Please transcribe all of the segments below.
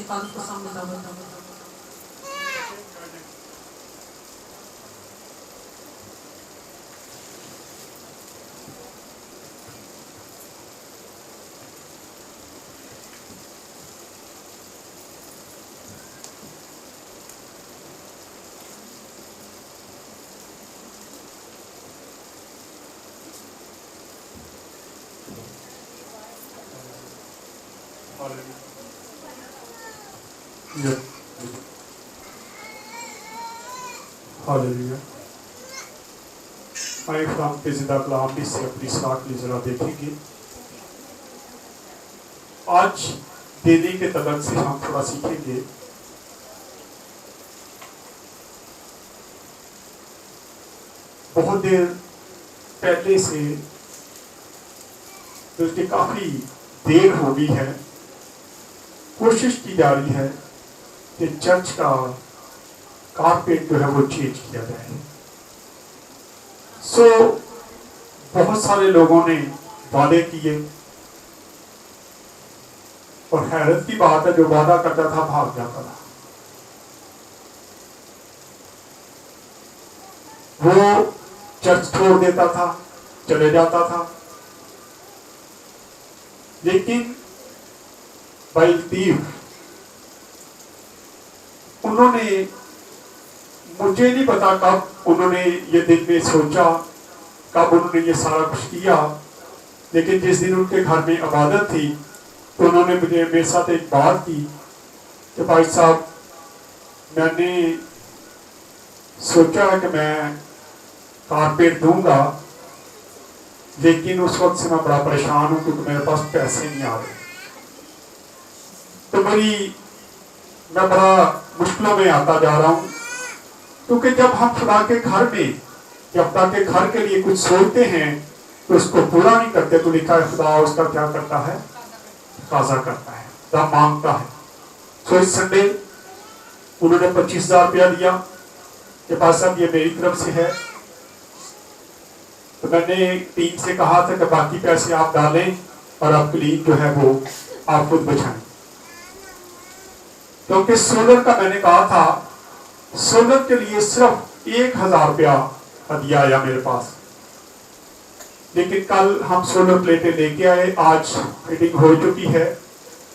اعتقاد کو سامنے لاؤ. ہاللیلویا. آئے خدا کے زندہ کلام بھی سے اپنی اصلاح کے لیے ذرا دیکھیں گے. آج دینے کے تعلق سے ہم تھوڑا سیکھیں گے. بہت دیر پہلے سے بلکہ کافی دیر ہو گئی ہے، کوشش کی جا رہی ہے کہ چرچ کا کارپیٹ جو ہے وہ چینج کیا جائے. بہت سارے لوگوں نے وعدے کیے، اور حیرت کی بات ہے جو وعدہ کرتا تھا بھاگ جاتا تھا. وہ چرچ چھوڑ دیتا تھا، چلے جاتا تھا. لیکن بلطیف انہوں نے، مجھے نہیں پتا کب انہوں نے یہ دل میں سوچا، کب انہوں نے یہ سارا کچھ کیا، لیکن جس دن ان کے گھر میں عبادت تھی تو انہوں نے مجھے میرے ساتھ ایک بات کی کہ بھائی صاحب میں نے سوچا ہے کہ میں کارپیٹ دوں گا، لیکن اس وقت سے میں بڑا پریشان ہوں کیونکہ میرے پاس پیسے نہیں آ رہے. تو میں بڑا مشکلوں میں آتا جا رہا ہوں، کیونکہ جب ہم خدا کے گھر میں یا خدا کے گھر کے لیے کچھ سوچتے ہیں تو اس کو پورا نہیں کرتے. تو لکھا ہے خدا اس کا کیا کرتا ہے؟ تقاضا کرتا ہے، خدا مانگتا ہے. اس سنڈے انہوں نے 25,000 روپیہ دیا کہ بھائی صاحب یہ میری طرف سے ہے. تو میں نے ٹیم سے کہا تھا کہ باقی پیسے آپ ڈالیں اور آپ کلین جو ہے وہ آپ خود بچائیں. کیونکہ سولر کا میں نے کہا تھا، سولر کے لیے صرف 1,000 روپیہ ہدیہ آیا میرے پاس. لیکن کل ہم سولر پلیٹیں لے کے آئے، آج فٹنگ ہو چکی ہے.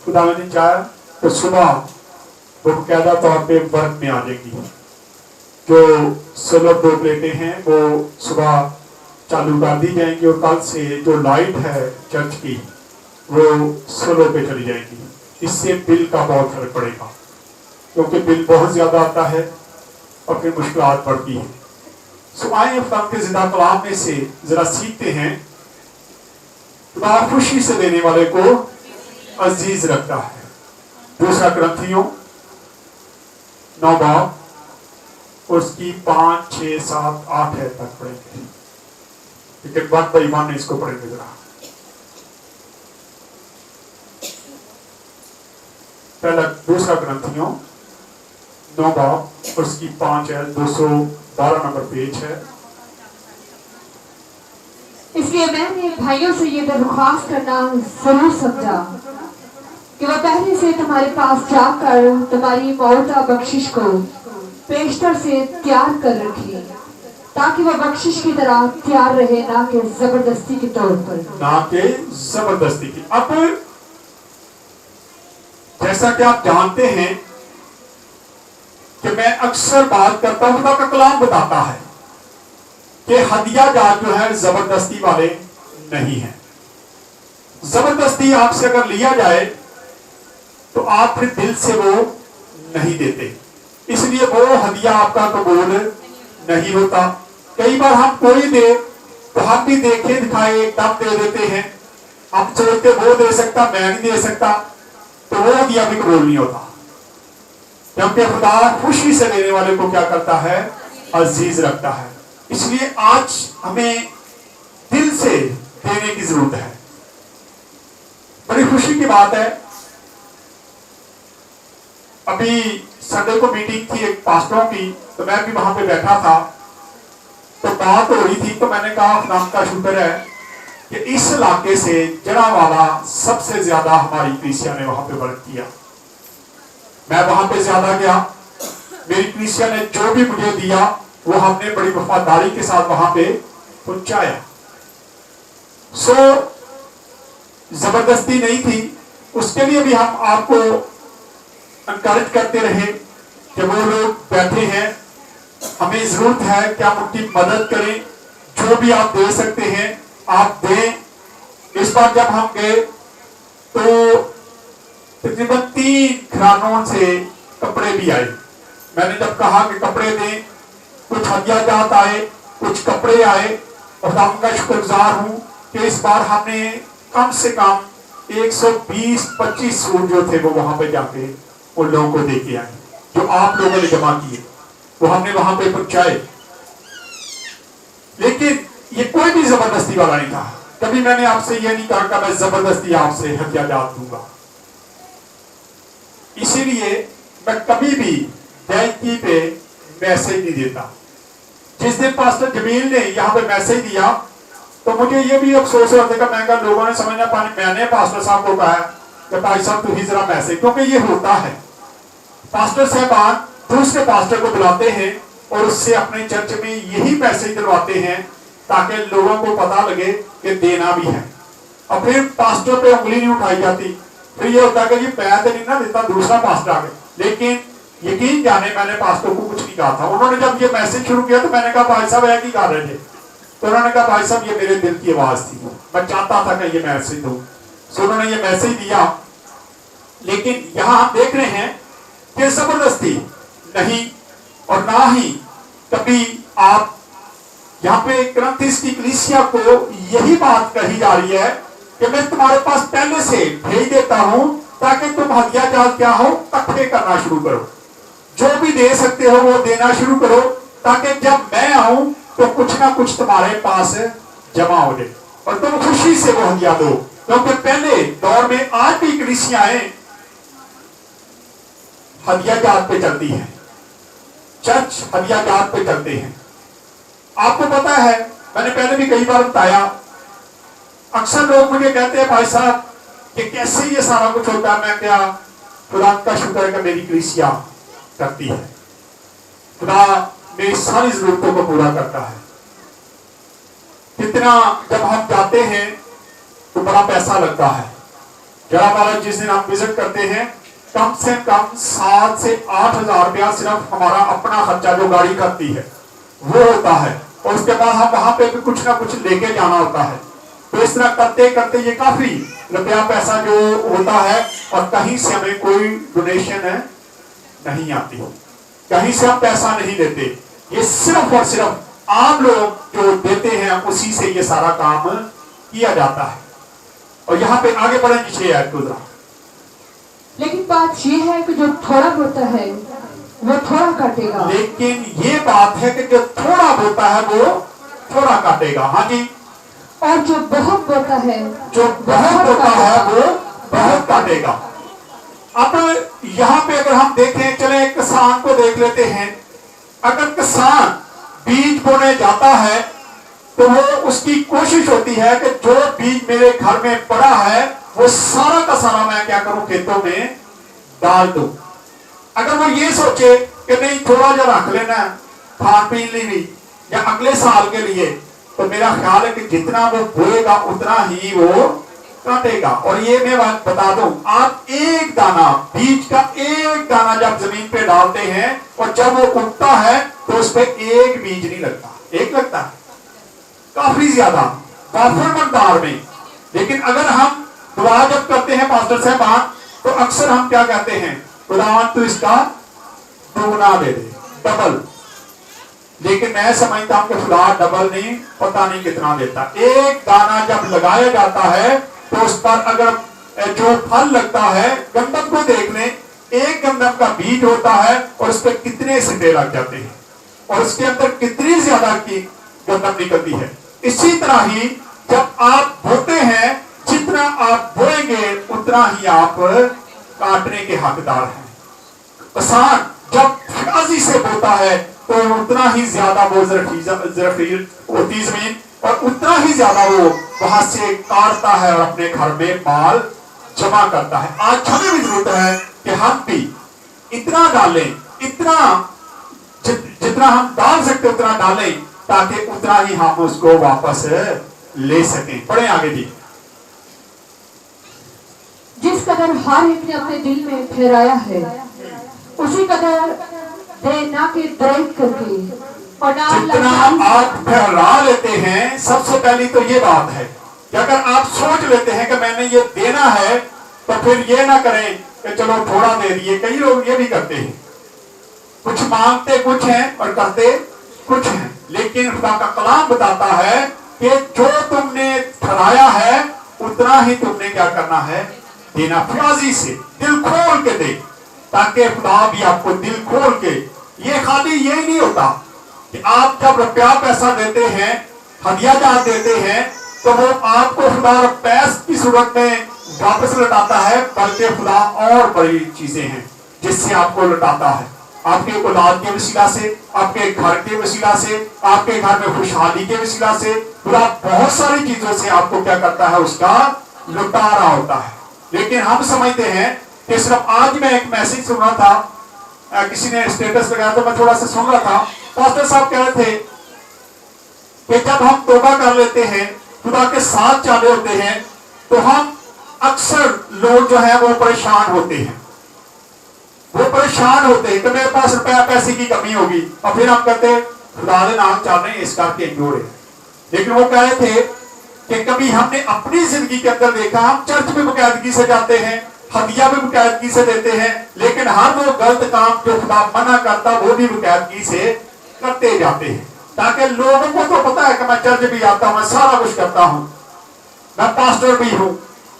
خدا نے چاہا تو صبح وہ باقاعدہ طور پہ ورک میں آ جائے گی. جو سولر 2 پلیٹیں ہیں وہ صبح چالو کر دی جائیں گی، اور کل سے جو لائٹ ہے چرچ کی وہ سولر پہ چلی جائے گی. اس سے بل کا بہت فرق پڑے گا، کیونکہ بل بہت زیادہ آتا ہے اور پھر مشکلات بڑھتی ہیں. آئیں خدا کے زندہ کلام میں سے ذرا سیکھتے ہیں. خدا خوشی سے دینے والے کو عزیز رکھتا ہے. 2 کرنتھیوں 9 باب اور اس کی 5 6 7 8 ہے تک پڑھیں گے، لیکن بات بائی مان نے اس کو پڑھیں گے ذرا. پہلا 2 کرنتھیوں 9 باب اور اس کی 5 ہے، 212 نمبر پیج ہے. اس لیے میں نے بھائیوں سے یہ درخواست کرنا ضرور سمجھا کہ وہ پہلے سے تمہارے پاس جا کر تمہاری موعودہ بخشش کو پیشتر سے تیار کر رکھیں، تاکہ وہ بخشش کی طرح تیار رہے، نہ کہ زبردستی کے طور پر. نہ کہ زبردستی کی. اب جیسا کہ آپ جانتے ہیں کہ میں اکثر بات کرتا ہوں، خدا کا کلام بتاتا ہے کہ ہدیہ جات جو ہے زبردستی والے نہیں ہیں. زبردستی آپ سے اگر لیا جائے تو آپ پھر دل سے وہ نہیں دیتے، اس لیے وہ ہدیہ آپ کا قبول نہیں ہوتا. کئی بار ہم کوئی دے تو ہم بھی دیکھے دکھائے ایک دم دے دیتے ہیں. ہم سوچتے وہ دے سکتا میں نہیں دے سکتا، تو وہ ہدیہ بھی قبول نہیں ہوتا. کیونکہ خدا خوشی سے دینے والے کو کیا کرتا ہے؟ عزیز رکھتا ہے. اس لیے آج ہمیں دل سے دینے کی ضرورت ہے. بڑی خوشی کی بات ہے، ابھی سنڈے کو میٹنگ تھی ایک پاسٹروں کی، تو میں بھی وہاں پہ بیٹھا تھا، تو بات ہو رہی تھی. تو میں نے کہا خدا کا شکر ہے کہ اس علاقے سے جڑا والا سب سے زیادہ ہماری کلیسیا نے وہاں پہ ورک کیا. मैं वहां पे ज्यादा गया, मेरी कलीसिया ने जो भी मुझे दिया वो हमने बड़ी वफादारी के साथ वहां पे पहुंचाया। सो जबरदस्ती नहीं थी, उसके लिए भी हम आपको एनकरेज करते रहे कि वो लोग बैठे हैं, हमें जरूरत है कि हम उनकी मदद करें, जो भी आप दे सकते हैं आप दें। इस बार जब हम गए तो तकरीबन 3 घरानों से कपड़े भी आए। मैंने जब कहा कि कपड़े दें, कुछ हदियाजात आए, कुछ कपड़े आए, और खुदा का शुक्रगुजार हूं कि इस बार हमने कम से कम 120-25 सूट जो थे वो वहां पे जाके उन लोगों को दे के आए, जो आप लोगों ने जमा किए वो हमने वहां पे पहुंचाए। लेकिन ये कोई भी जबरदस्ती वाला नहीं था। कभी मैंने आपसे ये नहीं कहा कि मैं जबरदस्ती आपसे हदियाजात दूंगा। इसीलिए मैं कभी भी बैंकी पे मैसेज नहीं देता। जिस दिन पास्टर जमील ने यहाँ पे मैसेज दिया तो मुझे ये भी अफसोस होता है, मैं कहा लोगों ने समझ ना पानी, मैंने पास्टर साहब को कहा कि भाई साहब तू ही जरा मैसेज, क्योंकि ये होता है पास्टर साहबान दूसरे पास्टर को बुलाते हैं और उससे अपने चर्च में यही मैसेज दिलवाते हैं ताकि लोगों को पता लगे कि देना भी है, और फिर पास्टर पे उंगली नहीं उठाई जाती। फिर ये होता है कि जी मैं तो नहीं ना देता, दूसरा पास्टर आ गया। लेकिन यकीन जाने मैंने पास्टर को कुछ नहीं कहा था। उन्होंने जब ये मैसेज शुरू किया तो मैंने कहा भाई साहब क्या कर रहे थे, तो उन्होंने कहा भाई साहब ये मेरे दिल की आवाज थी, मैं चाहता था कि ये मैसेज दूं। सो उन्होंने ये मैसेज दिया। लेकिन यहां हम देख रहे हैं कि जबरदस्ती नहीं और ना ही कभी आप यहाँ पे करंथिस की कलीसिया को यही बात कही जा रही है कि मैं तुम्हारे पास पहले से भेज देता हूं ताकि तुम हदियाजात क्या हो इकट्ठे करना शुरू करो, जो भी दे सकते हो वो देना शुरू करो, ताकि जब मैं आऊं तो कुछ ना कुछ तुम्हारे पास जमा हो जाए और तुम खुशी से वो हदिया दो। क्योंकि पहले दौर में आज भी कलीसियाएं हदियाजात पे चलती है, चर्च हदियाजात पे चलते हैं। आपको पता है, मैंने पहले भी कई बार बताया, अक्सर लोग मुझे कहते हैं भाई साहब कि कैसे ये सारा कुछ होता है। मैं क्या, खुदा का शुक्र है कि मेरी कलीसिया करती है, खुदा मेरी सारी जरूरतों को पूरा करता है। कितना जब हम जाते हैं तो बड़ा पैसा लगता है। जरा बारा जिस दिन हम विजिट करते हैं कम से कम 7 से 8 हजार रुपया सिर्फ हमारा अपना खर्चा जो गाड़ी करती है वो होता है, और उसके बाद हम वहां पे भी कुछ ना कुछ लेके जाना होता है। तो इस तरह करते करते ये काफी रुपया पैसा जो होता है, और कहीं से हमें कोई डोनेशन नहीं आती, कहीं से हम पैसा नहीं देते। ये सिर्फ और सिर्फ आम लोग जो देते हैं उसी से ये सारा काम किया जाता है। और यहाँ पे आगे बढ़े नीचे है गुजरा। लेकिन बात ये है कि जो थोड़ा होता है वो थोड़ा काटेगा। लेकिन ये बात है कि जो थोड़ा होता है वो थोड़ा काटेगा। हाँ जी। और जो बहुत होता है, जो बहुत होता है वो बहुत काटेगा। अब यहाँ पे अगर हम देखें, चले किसान को देख लेते हैं। अगर किसान बीज बोने जाता है तो वो उसकी कोशिश होती है कि जो बीज मेरे घर में पड़ा है वो सारा का सारा मैं क्या करूं, खेतों में डाल दूं। अगर वो ये सोचे कि नहीं थोड़ा जो रख लेना खान पीन लिए या अगले साल के लिए, तो मेरा ख्याल है कि जितना वो बोएगा उतना ही वो काटेगा। और ये मैं बात बता दूं, आप एक दाना बीज का एक दाना जब जमीन पे डालते हैं और जब वो उगता है तो उस पर एक बीज नहीं लगता, एक लगता है काफी ज्यादा वाफर मकदार में। लेकिन अगर हम दुआ जब करते हैं पास्टर साहब तो अक्सर हम क्या कहते हैं, खुदावन तो इसका दुगना दे दे, डबल। लेकिन मैं समझता हूं कि खुदा डबल नहीं, पता नहीं कितना देता। एक दाना जब लगाया जाता है तो उस पर अगर जो फल लगता है, गंदम को देख लें, एक गंदम का बीज होता है और उस पर कितने सिंटे लग जाते हैं और उसके अंदर कितनी ज्यादा की गंदम निकलती है। इसी तरह ही जब आप बोते हैं, जितना आप बोएंगे उतना ही आप काटने के हकदार हैं। किसान जब फिराजी से बोता है तो उतना ही ज्यादा वो जरफीर होती जमीन और उतना ही ज्यादा वो वहां से काटता है और अपने घर में माल जमा करता है। आज हमें भी जरूरत है कि हम भी इतना डालें, इतना जितना हम डाल सकते उतना डालें, ताकि उतना ही हम उसको वापस ले सकें। पढ़ें आगे जी। जिस कदर हर एक ने अपने दिल में ठहराया है, उसी कदर दे ना कि दरेक करके और ना जितना आप ठहरा लेते हैं, सबसे पहली तो ये बात है कि अगर आप सोच लेते हैं कि मैंने ये देना है, तो फिर ये ना करें कि चलो थोड़ा दे दिए। कई लोग ये भी करते हैं, कुछ मांगते कुछ हैं और करते कुछ हैं। लेकिन खुदा का कलाम बताता है कि जो तुमने ठहराया है उतना ही तुमने क्या करना है, देना। फ्याजी से दिल खोल के दे, ताकि खुदा भी आपको दिल खोल के, ये खाली ये नहीं होता कि आप जब रुपया पैसा देते हैं, हदिया जात देते हैं, तो वो आपको खुदा पैस की सूरत में वापस लौटाता है, बल्कि खुदा और बड़ी चीजें हैं जिससे आपको लौटाता है। आपके औलाद के वसीला से, आपके घर के वसीला से, आपके घर में खुशहाली के वसीला से, खुदा बहुत सारी चीजों से आपको क्या करता है, उसका लौटा रहा होता है। लेकिन हम समझते हैं कि सिर्फ आज मैं एक मैसेज सुन रहा था, किसी ने स्टेटस लगाया तो मैं थोड़ा सा सुन रहा था। पास्टर साहब कह रहे थे कि जब हम तौबा कर लेते हैं, खुदा के साथ चाले होते हैं, तो हम अक्सर लोग जो है वो परेशान होते हैं, वो परेशान होते हैं कि मेरे पास रुपया पैसे की कमी होगी, और फिर हम कहते हैं खुदा दे नाम चल रहे इस करके जोड़े। लेकिन वो कह रहे थे कि कभी हमने अपनी जिंदगी के अंदर देखा, हम चर्च में बकायदगी से जाते हैं, हदिया भी बकायदगी से देते हैं, लेकिन हर वो गलत काम जो खुदा मना करता वो भी बकायदगी से करते जाते हैं, ताकि लोगों को तो पता है कि मैं चर्च भी आता हूं, मैं सारा कुछ करता हूं, मैं पास्टर भी हूं,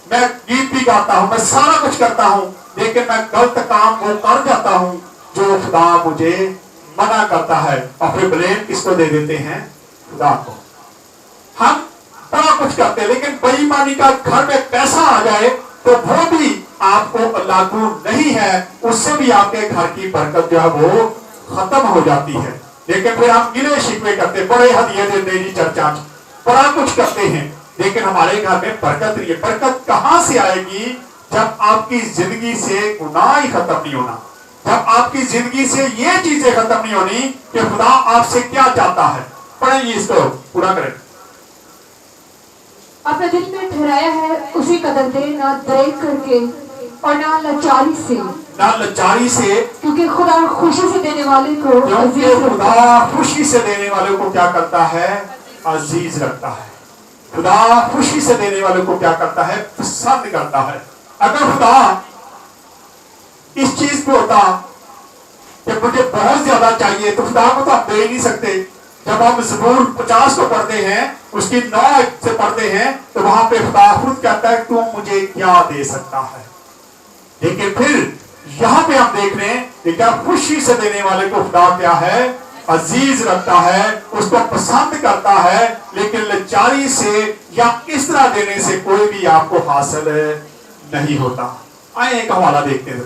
मैं गीत भी गाता हूं, मैं सारा कुछ करता हूं, लेकिन मैं गलत काम वो कर जाता हूं जो खुदा मुझे मना करता है। और फिर ब्लेम किसको दे देते हैं, खुदा को। हम बड़ा कुछ करते हैं, लेकिन बेईमानी का घर में पैसा आ जाए तो वो भी आपको लागू नहीं है, उससे भी आपके घर की बरकत जो है वो खत्म हो जाती है। लेकिन फिर हम गिले शिकवे करते, बड़े हदिये देते जी चर्चा, बड़ा कुछ करते हैं, लेकिन हमारे घर में बरकत नहीं है। बरकत कहां से आएगी, जब आपकी जिंदगी से गुनाह ही खत्म नहीं होना, जब आपकी जिंदगी से ये चीजें खत्म नहीं होनी कि खुदा आपसे क्या चाहता है। पढ़ेंगे इसको पूरा करें। अपने दिल में ठहराया है, उसी कदर दे ना दरेक करके और ना लाचारी से, ना लाचारी से, क्योंकि खुदा खुशी से देने वाले को क्योंकि खुदा खुशी से देने वाले को क्या करता है, अजीज रखता है। खुदा खुशी से देने वाले को क्या करता है, पसंद करता है। अगर खुदा इस चीज पे होता कि मुझे बहुत ज्यादा चाहिए, तो खुदा को तो आप दे ही नहीं सकते। जब हम ज़बूर 50 को पढ़ते हैं, उसकी 9 से पढ़ते हैं, तो वहां पे खुदा खुद कहता है तू मुझे क्या दे सकता है। लेकिन फिर यहाँ पे हम देख रहे हैं कि क्या खुशी से देने वाले को खुदा क्या है, अजीज रखता है, उसको पसंद करता है। लेकिन लाचारी से या इस तरह देने से कोई भी आपको हासिल नहीं होता। आए एक हवाला देखते हैं,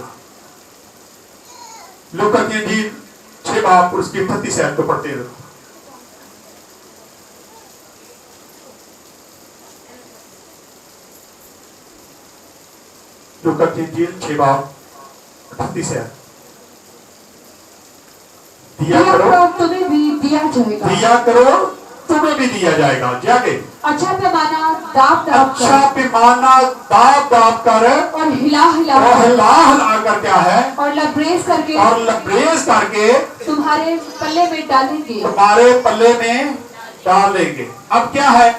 लूका की इंजील 6 बाब उसकी 38 आयत को पढ़ते हैं। लूका की इंजील 6 बाब 38 आयत। दिया करो तुम्हें भी दिया जाएगा, दिया करो तुम्हें भी दिया जाएगा। जाके अच्छा पैमाना दाब दाब अच्छा पैमाना दाब दाब कर और हिला हिला और हिला हिला कर क्या है, और लबरेज करके और लबरेज करके तुम्हारे पल्ले में डालेंगे, तुम्हारे पल्ले में डालेंगे। अब क्या है,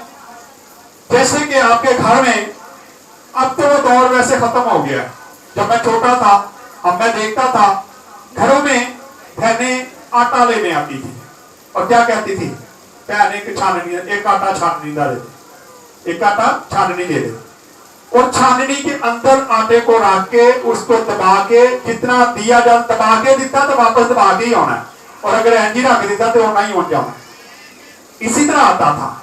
जैसे कि आपके घर में, अब तो वो दौर वैसे खत्म हो गया। जब मैं छोटा था, अब मैं देखता था घरों में बहनें आटा लेने आती थी और क्या कहती थी, बहने की छाननी, एक आटा छाननी डाले, एक आटा छाननी दे दे, और छाननी के अंदर आटे को रख के उसको दबा के जितना दिया जा, दबा के देता तो वापस दबा के ही आना है, और अगर एंजी रख देता तो नहीं हो जाना। इसी तरह आता था।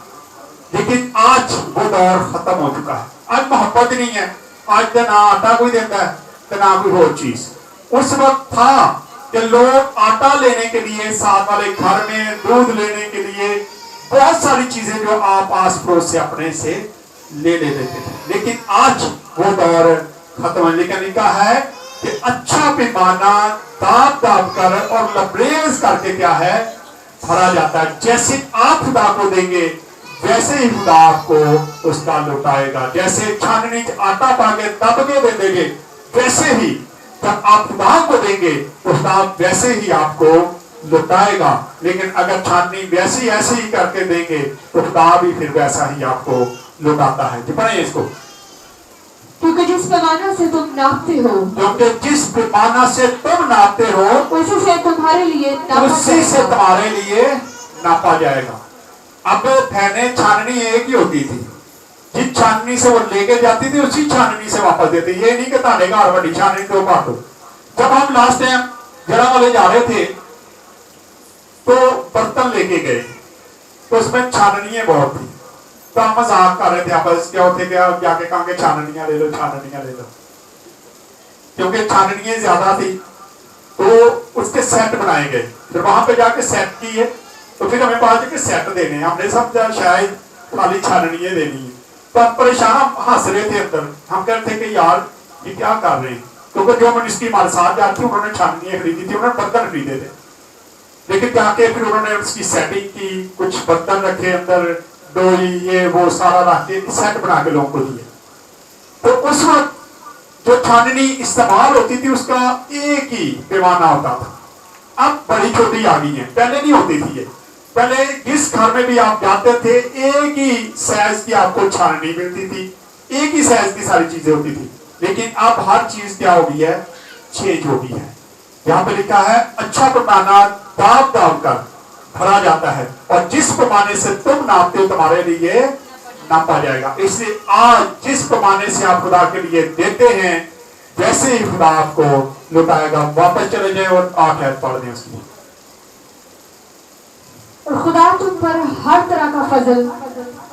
लेकिन आज वो दौर खत्म हो चुका है। आज मोहब्बत नहीं है, आज तो ना आटा कोई देता है तो ना कोई और चीज। उस वक्त था कि लोग आटा लेने के लिए, साथ वाले घर में दूध लेने के लिए, बहुत सारी चीजें जो आप आस पड़ोस से अपने से ले लेते थे। लेकिन आज वो दौर खत्म है। लेकिन लिखा है کہ اچھا پیمانہ داب داب کر اور لبریز کر کے کیا ہے بھرا جاتا ہے. جیسے آپ خدا کو دیں گے ویسے ہی خدا آپ کو اس کا لوٹائے گا. جیسے چھاننی آٹا پا کے دب کے دے دیں گے ویسے ہی جب آپ خدا کو دیں گے تو خدا ویسے ہی آپ کو لوٹائے گا. لیکن اگر چھاننی ویسی ایسے ہی کر کے دیں گے تو خدا بھی پھر ویسا ہی آپ کو لوٹاتا ہے. پڑھیں اس کو. کیونکہ جس پیمانہ سے تم ناپتے ہو کیونکہ جس پیمانہ سے تم ناپتے ہو اسی سے تمہارے لیے اسی سے تمہارے لیے ناپا جائے گا. اب پھینے چھاننی ایک ہی ہوتی تھی. جس چھاننی سے وہ لے کے جاتی تھی اسی چھاننی سے واپس دیتے. یہ نہیں کہ تانے گھر بڑی چھاننی دو بات ہو. جب ہم لاسٹ ٹائم جڑا والے جا رہے تھے تو برتن لے کے گئے تو اس میں چھاننیاں بہت تھی. تو ہم مذاق کر رہے تھے آپس کیا ہوتے کیا جا کے کہاں کے چھاننیاں لے لو چھاننیاں لے لو. کیونکہ چھاننیاں زیادہ تھی تو اس کے سیٹ بنائے گئے. پھر وہاں پہ جا کے سیٹ کیے تو پھر ہمیں پتا کہ سیٹ دینے ہیں. ہم نے سمجھا شاید خالی چھاننیاں دینی ہیں. تو ہم پریشان ہنس رہے تھے اندر. ہم کہتے تھے کہ یار یہ کیا کر رہے ہیں. کیونکہ جو منسٹری ہمارے ساتھ جاتی انہوں نے چھاننیاں خریدی تھی. انہوں نے برتن خریدے تھے. لیکن جا کے پھر انہوں نے اس کی سیٹنگ کی. کچھ برتن رکھے اندر ڈوئی یہ وہ سارا رکھ کے سیٹ بنا کے لوگوں کو دیے. تو اس وقت جو چھاننی استعمال ہوتی تھی اس کا ایک ہی پیمانہ ہوتا تھا. اب بڑی چھوٹی آ گئی ہیں. پہلے نہیں ہوتی تھی یہ. پہلے جس گھر میں بھی آپ جاتے تھے ایک ہی سائز کی آپ کو چھاننی ملتی تھی. ایک ہی سائز کی ساری چیزیں ہوتی تھی. لیکن اب ہر چیز کیا ہو گئی ہے چینج ہو گئی ہے. یہاں پہ لکھا ہے اچھا پیمانہ داب داب کر بھرا جاتا ہے اور جس پیمانے سے تم ناپتے ہو تمہارے لیے ناپا جائے گا. اس لیے آج جس پیمانے سے آپ خدا کے لیے دیتے ہیں ویسے ہی خدا آپ کو لوٹائے گا. واپس چلے جائیں اور 8 آیت پڑھ دیں اس کی. اور خدا تم پر ہر طرح کا فضل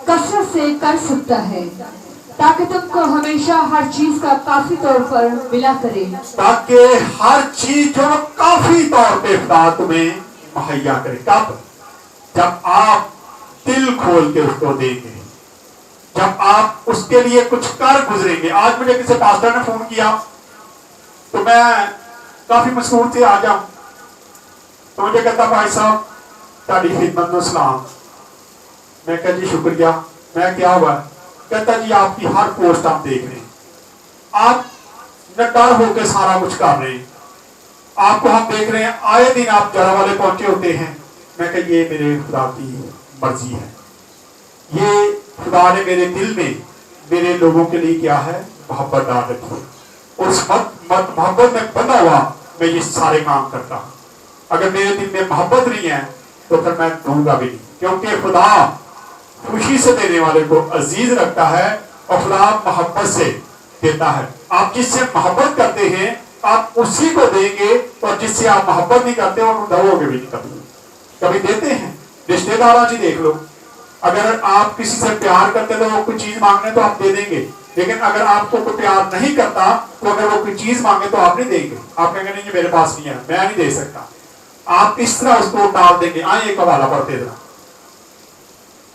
کثرت سے کر سکتا ہے تاکہ تم کو ہمیشہ ہر چیز کا کافی طور پر ملا کرے. تاکہ ہر چیز جو کافی طور پہ خدا تمہیں مہیا کرے. کب؟ جب آپ دل کھول کے اس کو دیں گے. جب آپ اس کے لیے کچھ کر گزریں گے. آج مجھے کسی پاسٹر نے فون کیا تو میں کافی مشہور تھے آ جاؤں تو مجھے کہتا بھائی صاحب تاری خدمت و سلام. میں کہا جی شکریہ. میں کیا ہوا؟ کہتا جی آپ کی ہر پوسٹ ہم دیکھ رہے ہیں. آپ نڈر ہو کے سارا کچھ کر رہے ہیں. آپ کو ہم دیکھ رہے ہیں آئے دن آپ جڑا والے پہنچے ہوتے ہیں. میں کہا یہ میرے خدا کی مرضی ہے. یہ خدا نے میرے دل میں میرے لوگوں کے لیے کیا ہے محبت ڈال رکھی. اس محبت میں بنا ہوا میں یہ سارے کام کرتا ہوں. اگر میرے دل میں محبت نہیں ہے تو پھر میں دوں گا بھی نہیں. کیونکہ خدا خوشی سے دینے والے کو عزیز رکھتا ہے اور خدا محبت سے دیتا ہے. آپ جس سے محبت کرتے ہیں آپ اسی کو دیں گے اور جس سے آپ محبت نہیں کرتے اور دو گے بھی نہیں کرتے. کبھی دیتے ہیں رشتے داروں جی دیکھ لو. اگر آپ کسی سے پیار کرتے تو وہ کوئی چیز مانگنے تو آپ دے دیں گے. لیکن اگر آپ کو کوئی پیار نہیں کرتا تو اگر وہ کوئی چیز مانگے تو آپ نہیں دیں گے. آپ کہیں گے نہیں میرے پاس نہیں ہے میں نہیں دے سکتا. آپ اس طرح اس کو ڈال دیں گے. آئیں ایک حوالہ پڑھتے ذرا.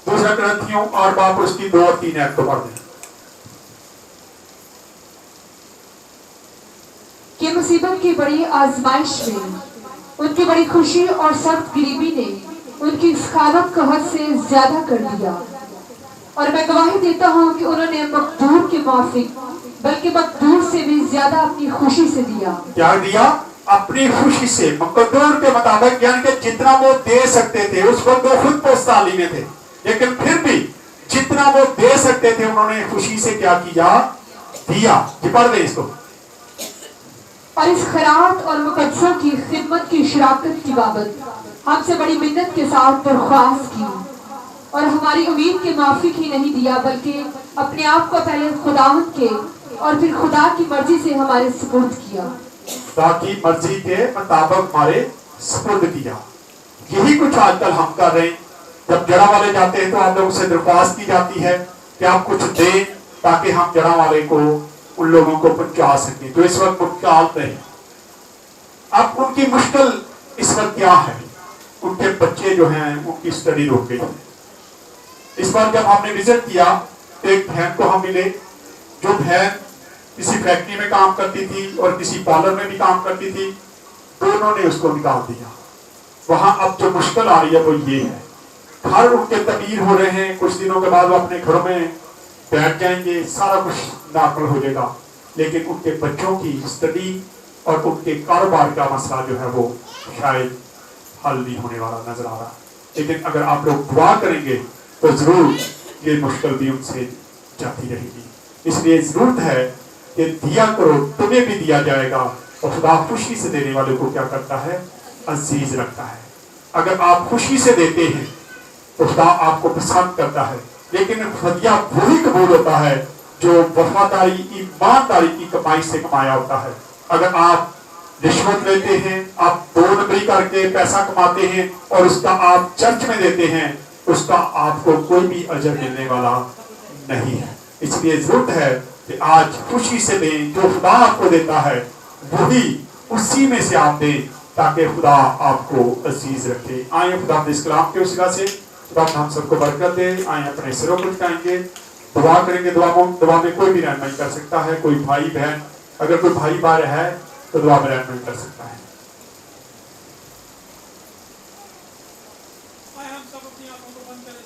2 کرنتھیوں اور باپ اس کی 2 اور 3 آیت کو پڑھ دیں. کہ مصیبت کی بڑی آزمائش میں ان کی بڑی خوشی اور سخت غریبی نے ان کی سخاوت کو حد سے زیادہ کر دیا. اور میں گواہی دیتا ہوں کہ انہوں نے مقدور کے موافق بلکہ مقدور سے بھی زیادہ اپنی خوشی سے دیا. کیا دیا؟ اپنی خوشی سے مقدور کے مطابق. یعنی کہ جتنا وہ دے سکتے تھے اس وقت وہ خود پوستالی میں تھے لیکن پھر بھی جتنا وہ دے سکتے تھے انہوں نے خوشی سے کیا کیا دیا. جی پڑھ دیں اس کو. اور اس خیرات اور مقدسوں کی خدمت کی شراکت کی بابت ہم سے بڑی منت کے ساتھ درخواست کی اور ہماری امید کے موافق ہی نہیں دیا بلکہ اپنے آپ کو پہلے خداوند کے اور پھر خدا کی مرضی سے ہمارے سپرد کیا. خدا کی مرضی کے مطابق ہمارے سپرد کیا. یہی کچھ آج کل ہم کر رہے ہیں. جب جڑا والے جاتے ہیں تو آپ لوگوں سے درخواست کی جاتی ہے کہ آپ کچھ دیں تاکہ ہم جڑا والے کو ان لوگوں کو پہنچا سکیں جو اس وقت پہنچاتے ہیں. اب ان کی مشکل اس وقت کیا ہے؟ ان کے بچے جو ہیں ان کی اسٹڈی رک گئی. اس بار جب ہم نے وزٹ کیا تو ایک بہن کو ہم ملے جو بہن किसी फैक्ट्री में काम करती थी और किसी पार्लर में भी काम करती थी, दोनों ने उसको निकाल दिया। वहां अब जो मुश्किल आ रही है वो ये है, घर उनके तबीर हो रहे हैं, कुछ दिनों के बाद वो अपने घरों में बैठ जाएंगे, सारा कुछ नॉर्मल हो जाएगा, लेकिन उनके बच्चों की स्टडी और उनके कारोबार का मसला जो है वो शायद हल नहीं होने वाला नजर आ रहा। लेकिन अगर आप लोग दुआ करेंगे तो जरूर ये मुश्किल भी उनसे जाती रहेगी। इसलिए जरूरत है कि दिया करो, तुम्हें भी दिया जाएगा, और खुदा खुशी से देने वाले को क्या करता है, अजीज रखता है। अगर आप खुशी से देते हैं तो खुदा आपको पसंद करता है, लेकिन हदिया वही कबूल होता है जो वफादारी ईमानदारी की कमाई से कमाया होता है। अगर आप रिश्वत लेते हैं, आप 2 नंबरी करके पैसा कमाते हैं और उसका आप चर्च में देते हैं, उसका आपको कोई भी अजर मिलने वाला नहीं है। इसलिए जरूरत है कि आज खुशी से दें, जो खुदा आपको देता है वही उसी में से आप दें, ताकि खुदा आपको अजीज रखे। आए खुदा इस कलाम के उसिला से खुदा हम सबको बरकत दे। आए अपने सिरों को झुकाएंगे, दुआ करेंगे। दुआ में कोई भी रहनुमाई कर सकता है, कोई भाई बहन, अगर कोई भाई बाहर है तो दुआ में रहनुमाई कर सकता है। हम सब अपनी आंखों को बंद करें,